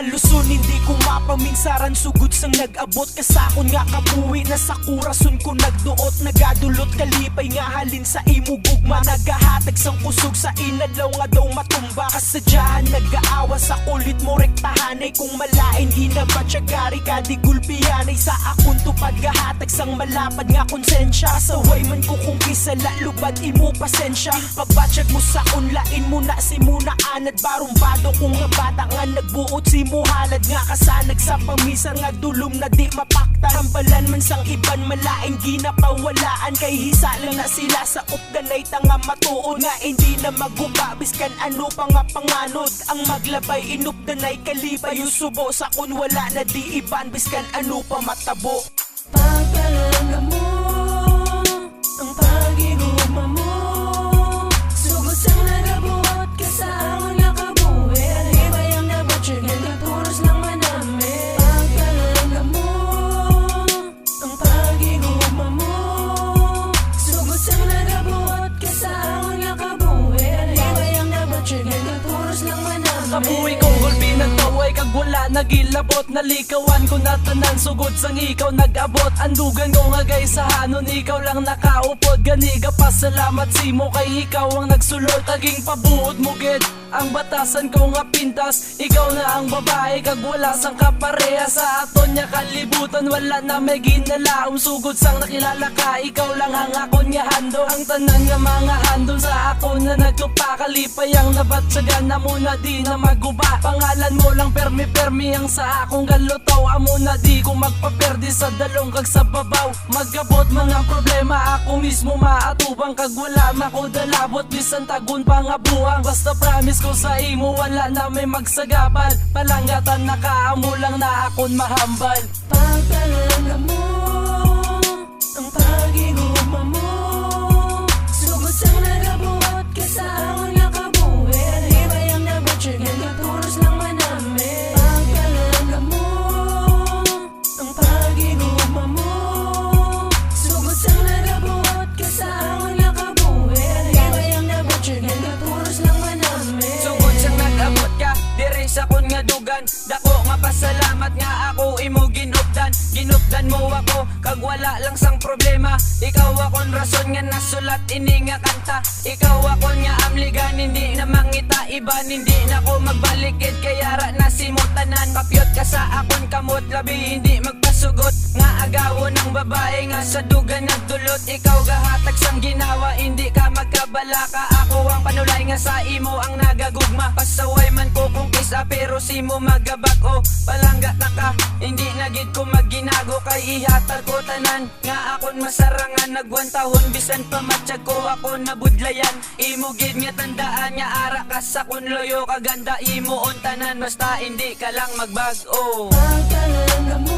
Haluson hindi ko mapamingsaran sugod sang nag-abot kasakon nga kabuhi na sa kurason ko nagduot nagadulot kalipay nga halin sa imo gugma nagahatag sang kusog sa inadlaw nga daw matumba kasadyahan nag-aawa sa kulit mo rektahanay kung malain hinabatsagari ka di gulpiyanay sa akon tupad gahatag sang malapad nga konsensya saway man ko kung kisala lubad imo pasensya pagbatsyag mo sa unlain mo na si muna anad barumbado kung nga bata nga nagbuot si mo halad nga kasanag sa pamisar nga dulom na di mapaktan hambalan man sang iban malain ginapawalaan kay hisala na sila sa updanay tanga matuod nga hindi na maguba biskan ano pa nga panganod ang maglabay inupdanay kalibay yung subo sa kun wala na di iban biskan ano pa matabo pagpalanga mo ang pag-igugma mo sugod sang nagabuot ka sa amon nga kabuhi alibay ang nabatsyag nga puros lang manami pagpalanga mo ang pag-igugma mo sugod sang nagabuot ka sa amon nga kabuhi alibay ang nabatsyag nga puros lang manami kabuhi kong gulpi nagtaway kag wala nagilabot nalikawan ko na tanan sugod sang ikaw nag-abot andugan ko nga gay sa hanon ikaw lang nakaupod ganiga pasalamat simo kay ikaw ang nagsulod aging pabuod mo gid ang batasan ko nga pintas ikaw na ang babae kag wala sang kapareha sa aton nya kalibutan wala na may ginalaom sugod sang nakilala ka ikaw lang ang akon nga handom ang tanan nga mga handom sa akon na nagtupakalipay ang nabatsagan na muna di na maguba pangalan mo lang permi ang sa akong galutaw amo na di ko magpaperdi sa dalong kag sa babaw magabot mga problema ako mismo maatubang kag wala makodalabot bisan tagun pa nga buhang basta promise ko sa imo wala na may magsagabal palangatan nakaamo lang na akon mahambal pagpalanga mo ang pag-igugma mo sugod sang nagabuot ka sa amon nga kabuhi alibay ang nabatsyag nga puros lang manami pagpalanga mo ang pag-igugma mo sugod sang nagabuot ka sa amon nga kabuhi alibay ang nabatsyag nga puros lang manami sugod sang nag-abot ka diri sa kon nga dugan dako nga pasalamat nga ako imo ginupdan mo ako kag wala lang sang problema ikaw akon rason nga nasulat ini nga kanta ikaw akon nga amligan hindi na mangita iban hindi na ko magbalikid kaya ra na simutanan papyot ka sa akon kamot labi hindi magpasugot nga agawon ng babae nga sa dugan nagdulot ikaw gahatag sang ginawa hindi ka magkabala ka ako ang panulay nga sa imo ang nagagugma pasaway man ko kung kisa pero simo magabag-o palangga na ka hindi na gid ko magginago kay ihatag ko tanan nga akon masarangan nagwantahon bisan pamatsyag ko ako nabudlayan imo gid nga tandaan nga ara ka sa kun loyo kaganda imo on tanan basta hindi ka lang magbag-o pagpalanga mo